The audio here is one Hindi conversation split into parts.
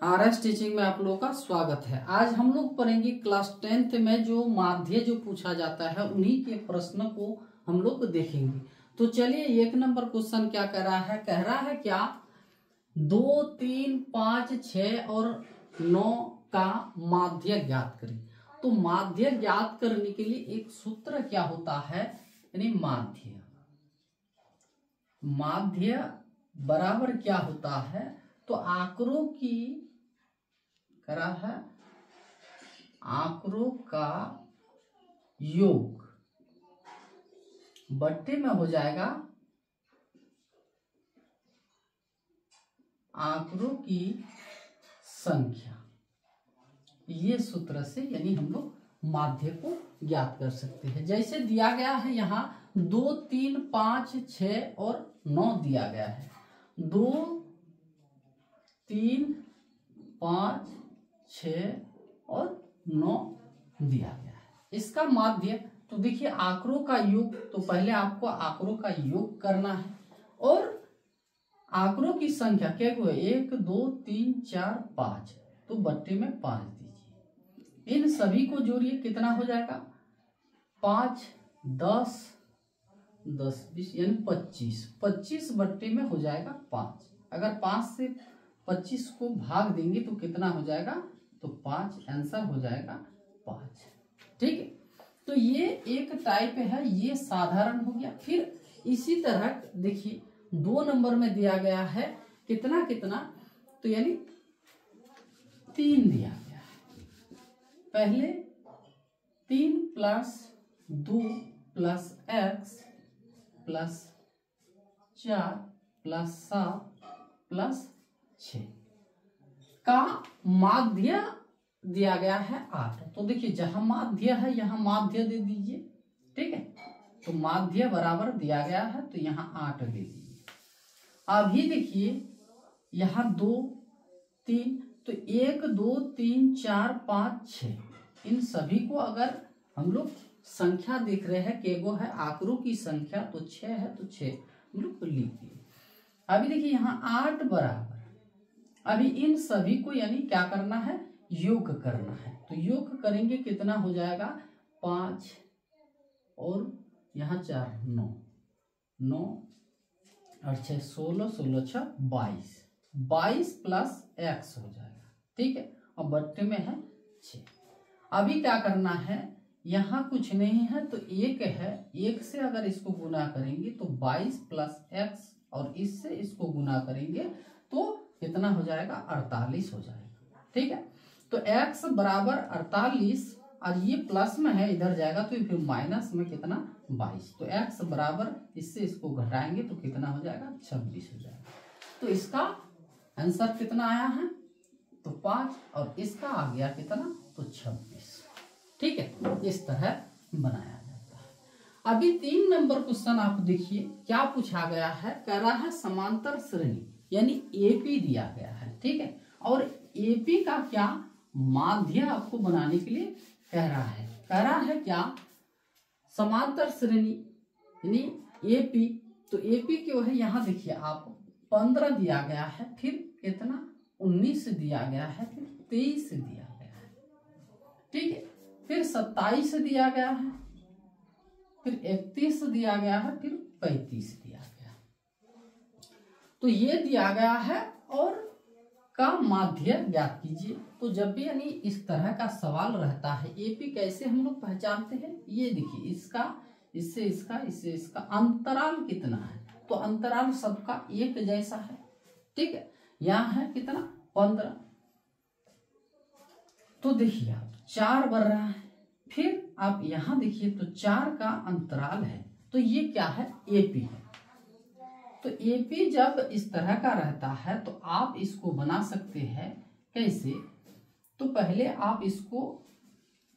RS टीचिंग में आप लोगों का स्वागत है। आज हम लोग पढ़ेंगे क्लास 10th में जो माध्य जो पूछा जाता है उन्हीं के प्रश्न को हम लोग देखेंगे। तो चलिए 1 नंबर क्वेश्चन क्या कह रहा है, कह रहा है क्या 2, 3, 5, 6 और 9 का माध्य ज्ञात करें। तो माध्य ज्ञात करने के लिए एक सूत्र क्या होता है, यानी माध्य बराबर क्या होता है, तो आंकड़ों की करा है आंकड़ों का योग बट्टे में हो जाएगा आंकड़ों की संख्या। ये सूत्र से यानी हम लोग माध्य को ज्ञात कर सकते हैं। जैसे दिया गया है यहाँ 2, 3, 5, 6 और 9 दिया गया है। 2, 3, 5, 6 और 9 दिया गया है। इसका माध्य तो देखिए आंकड़ों का योग, तो पहले आपको आंकड़ों का योग करना है और आंकड़ों की संख्या क्या है 1, 2, 3, 4, 5, तो बट्टे में 5 दीजिए। इन सभी को जोड़िए, कितना हो जाएगा 5, 10, 10, 20 यानी 25। 25 बट्टे में हो जाएगा 5। अगर 5 से 25 को भाग देंगे तो कितना हो जाएगा, तो 5 आंसर हो जाएगा 5। ठीक है, तो ये एक टाइप है, ये साधारण हो गया। फिर इसी तरह देखिए 2 नंबर में दिया गया है कितना कितना, तो यानी 3 दिया गया है। पहले 3 + 2 + x + 4 + 7 + 6 का माध्य दिया गया है 8। तो देखिए जहां माध्य है यहां माध्य दे दीजिए। ठीक है, तो माध्य बराबर दिया गया है तो यहां 8 दे दीजिए। अभी देखिए यहां 2, 3, तो 1, 2, 3, 4, 5, 6 इन सभी को अगर हम लोग संख्या देख रहे हैं केगो है आंकड़ों की संख्या, तो 6 है तो 6 हम लोग लिख दिए। अभी देखिए यहाँ 8 बराबर, अभी इन सभी को यानी क्या करना है, योग करना है। तो योग करेंगे कितना हो जाएगा 5 और यहाँ 4, 9, 9 और 6, 16, 16, 6, 22, 22 + x हो जाएगा। ठीक है, और बट्टे में है 6। अभी क्या करना है, यहाँ कुछ नहीं है तो 1 है, 1 से अगर इसको गुना करेंगे तो 22 + x और इससे इसको गुना करेंगे तो कितना हो जाएगा 48 हो जाएगा। ठीक है, तो x बराबर 48 और ये प्लस में है इधर जाएगा तो फिर माइनस में कितना 22, तो x बराबर इससे इसको घटाएंगे तो कितना हो जाएगा 26 हो जाएगा। तो इसका आंसर कितना आया है, तो 5 और इसका आ गया कितना, तो 26। ठीक है, इस तरह बनाया जाता है। अभी 3 नंबर क्वेश्चन आप देखिए क्या पूछा गया है, कह रहा है समांतर श्रेणी यानी एपी दिया गया है। ठीक है, और एपी का क्या माध्य आपको बनाने के लिए कह रहा है क्या समांतर श्रेणी यानी एपी, तो एपी क्यों है, यहाँ देखिए आप 15 दिया गया है, फिर कितना 19 दिया गया है, फिर 23 दिया गया है। ठीक है, फिर 27 दिया गया है, फिर 31 दिया गया है, फिर 35 दिया गया। तो ये दिया गया है और का माध्य ज्ञात कीजिए। तो जब भी यानी इस तरह का सवाल रहता है एपी कैसे हम लोग पहचानते हैं, ये देखिए इसका इससे इसका इससे इसका अंतराल कितना है, तो अंतराल सबका एक जैसा है। ठीक है, यहाँ है कितना 15, तो देखिए आप 4 बढ़ रहा है, फिर आप यहाँ देखिए तो 4 का अंतराल है, तो ये क्या है एपी है। तो एपी जब इस तरह का रहता है तो आप इसको बना सकते हैं कैसे, तो पहले आप इसको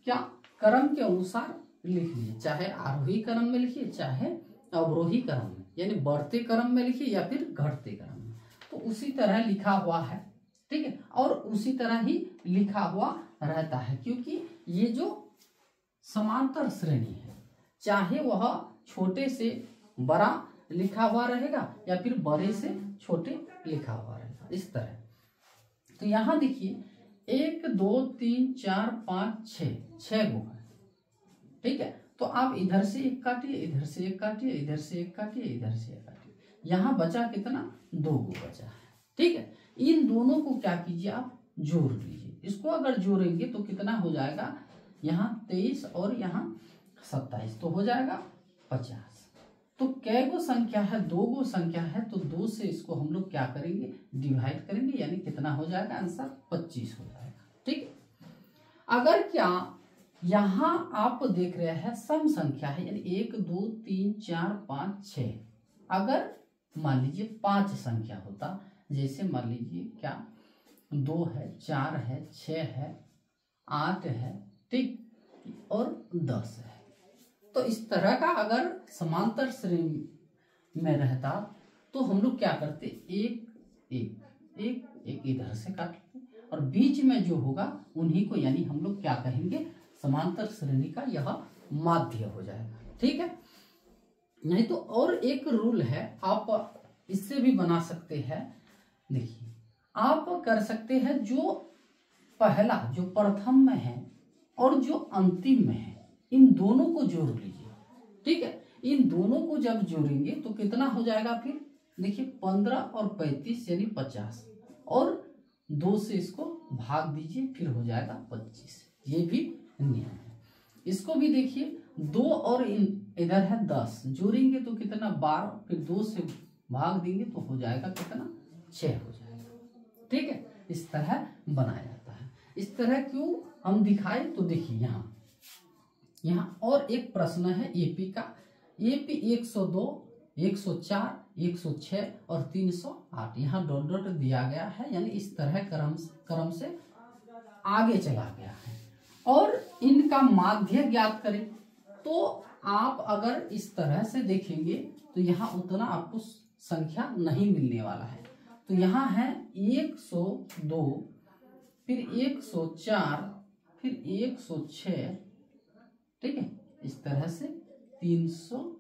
क्या क्रम के अनुसार लिख लीजिए, चाहे आरोही क्रम में लिखिए चाहे अवरोही क्रम में, यानी बढ़ते क्रम में लिखिए या फिर घटते क्रम में, तो उसी तरह लिखा हुआ है। ठीक है, और उसी तरह ही लिखा हुआ रहता है, क्योंकि ये जो समांतर श्रेणी है चाहे वह छोटे से बड़ा लिखा हुआ रहेगा या फिर बड़े से छोटे लिखा हुआ रहेगा, इस तरह। तो यहाँ देखिए 1 2 3 4 5 6 गो है, ठीक है। तो आप इधर से एक काटिए, इधर से एक काटिए, इधर से एक काटिए, इधर से एक काटिए, यहाँ बचा कितना 2 गो बचा है, ठीक है। इन दोनों को क्या कीजिए आप जोड़ लीजिए। इसको अगर जोड़ेंगे तो कितना हो जाएगा, यहाँ 23 और यहाँ 27 तो हो जाएगा 50। तो कै गो संख्या है, 2 गो संख्या है, तो 2 से इसको हम लोग क्या करेंगे डिवाइड करेंगे, यानी कितना हो जाएगा आंसर 25 हो जाएगा, ठीक है। अगर क्या यहाँ आप देख रहे हैं सम संख्या है, यानी 1 2 3 4 5 6, अगर मान लीजिए 5 संख्या होता, जैसे मान लीजिए क्या 2 है, 4 है, 6 है, 8 है, ठीक, और 10 है, तो इस तरह का अगर समांतर श्रेणी में रहता तो हम लोग क्या करते, एक एक एक एक इधर से काटते और बीच में जो होगा उन्हीं को, यानी हम लोग क्या कहेंगे समांतर श्रेणी का यह माध्य हो जाएगा, ठीक है। नहीं तो और एक रूल है, आप इससे भी बना सकते हैं। देखिए आप कर सकते हैं जो पहला जो प्रथम में है और जो अंतिम में है, इन दोनों को जोड़ लीजिए, ठीक है। इन दोनों को जब जोड़ेंगे तो कितना हो जाएगा, फिर देखिए 15 और 35 यानी 50, और 2 से इसको भाग दीजिए, फिर हो जाएगा 25। ये भी नियम है। इसको भी देखिए 2 और इधर है 10, जोड़ेंगे तो कितना 12, फिर 2 से भाग देंगे तो हो जाएगा कितना 6 हो जाएगा, ठीक है। इस तरह बनाया जाता है। इस तरह क्यों हम दिखाए, तो देखिए यहाँ और एक प्रश्न है एपी का, एपी 102 104 106 और 308, यहाँ डॉट डॉट दिया गया है, यानी इस तरह क्रम से आगे चला गया है। और इनका माध्य ज्ञात करें, तो आप अगर इस तरह से देखेंगे तो यहाँ उतना आपको संख्या नहीं मिलने वाला है। तो यहाँ है 102, फिर 104, फिर 106, ठीक है, इस तरह से 308।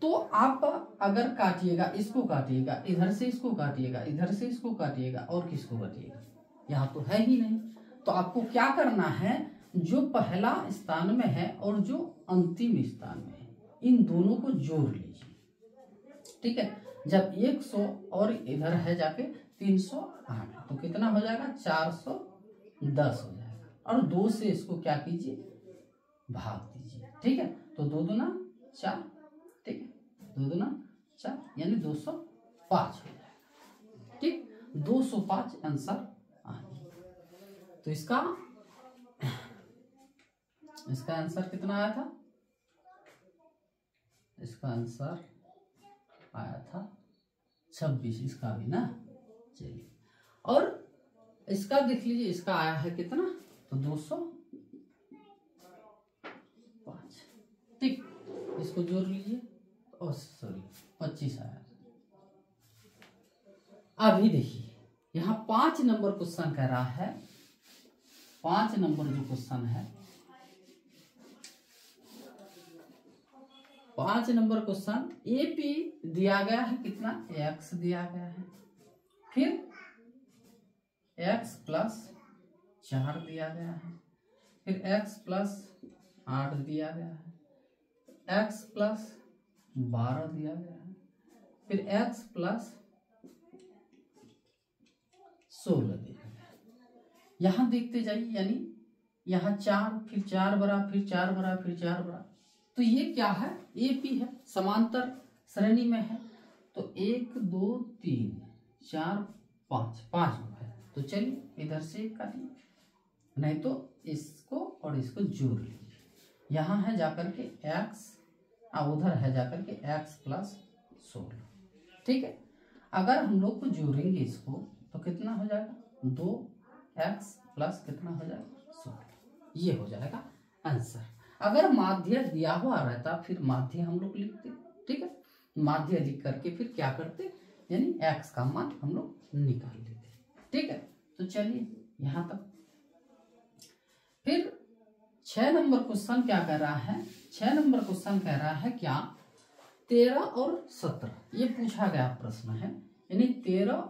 तो आप अगर काटिएगा, इसको काटिएगा, इधर से इसको काटिएगा, इधर से इसको काटिएगा, और किसको काटिएगा, यहाँ तो है ही नहीं। तो आपको क्या करना है, जो पहला स्थान में है और जो अंतिम स्थान में है, इन दोनों को जोड़ लीजिए, ठीक है। जब 100 और इधर है जाके 308, तो कितना हो जाएगा 410 हो जाएगा, और 2 से इसको क्या कीजिए भाग दीजिए, ठीक है। तो 2 दूना 4, ठीक है, 2 दूना 4 यानी 205 हो जाएगा, ठीक, 205 आंसर आ गया। तो इसका आंसर कितना आया था, इसका आंसर आया था 26, इसका भी ना। चलिए, और इसका देख लीजिए, इसका आया है कितना, तो 205, ठीक, इसको जोड़ लीजिए, और सॉरी 25 आया। अभी देखिए यहाँ 5 नंबर क्वेश्चन कह रहा है, 5 नंबर जो क्वेश्चन है, 5 नंबर क्वेश्चन एपी दिया गया है कितना, x दिया गया है, फिर x प्लस 4 दिया गया है, फिर x प्लस 8 दिया गया है, x प्लस 12 दिया गया है, फिर x प्लस 16 दिया गया है। यहाँ देखते जाइए, यानी यहाँ 4, फिर 4 बड़ा, फिर 4 बड़ा, फिर 4 बड़ा, तो ये क्या है, एपी है, समांतर श्रेणी में है। तो 1 2 3 4 5 5 है। तो चलिए इधर से एक काटिए, नहीं तो इसको और इसको जोड़ लीजिए। यहाँ है जाकर के x, उधर है जाकर के x प्लस 16, ठीक है। अगर हम लोग को जोड़ेंगे इसको तो कितना हो जाएगा, 2x प्लस कितना हो जाएगा 16, ये हो जाएगा आंसर। अगर माध्य दिया हुआ रहता फिर माध्य हम लोग लिखते, ठीक है, माध्य लिख करके फिर क्या करते, यानी x का मान हम लोग निकाल लेते, ठीक है। तो चलिए यहाँ तक। फिर 6 नंबर क्वेश्चन क्या कह रहा है, 6 नंबर क्वेश्चन कह रहा है क्या, 13 और 17 ये पूछा गया प्रश्न है, यानी 13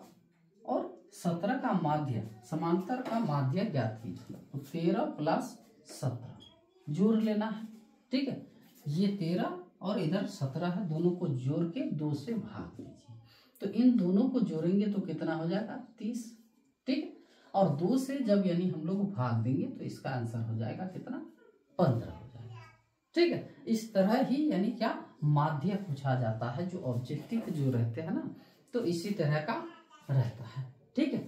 और 17 का माध्य, समांतर का माध्य ज्ञात कीजिए। तो 13 प्लस 17 जोड़ लेना है, ठीक है। ये 13 और इधर 17 है, दोनों को जोड़ के 2 से भाग दीजिए। तो इन दोनों को जोड़ेंगे तो कितना हो जाएगा 30, ठीक है। और 2 से जब यानी हम लोग भाग देंगे तो इसका आंसर हो जाएगा कितना 15 हो जाएगा, ठीक है। इस तरह ही यानी क्या माध्य पूछा जाता है, जो ऑब्जेक्टिव जो रहते हैं ना, तो इसी तरह का रहता है, ठीक है।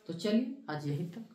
तो चलिए आज यही तक।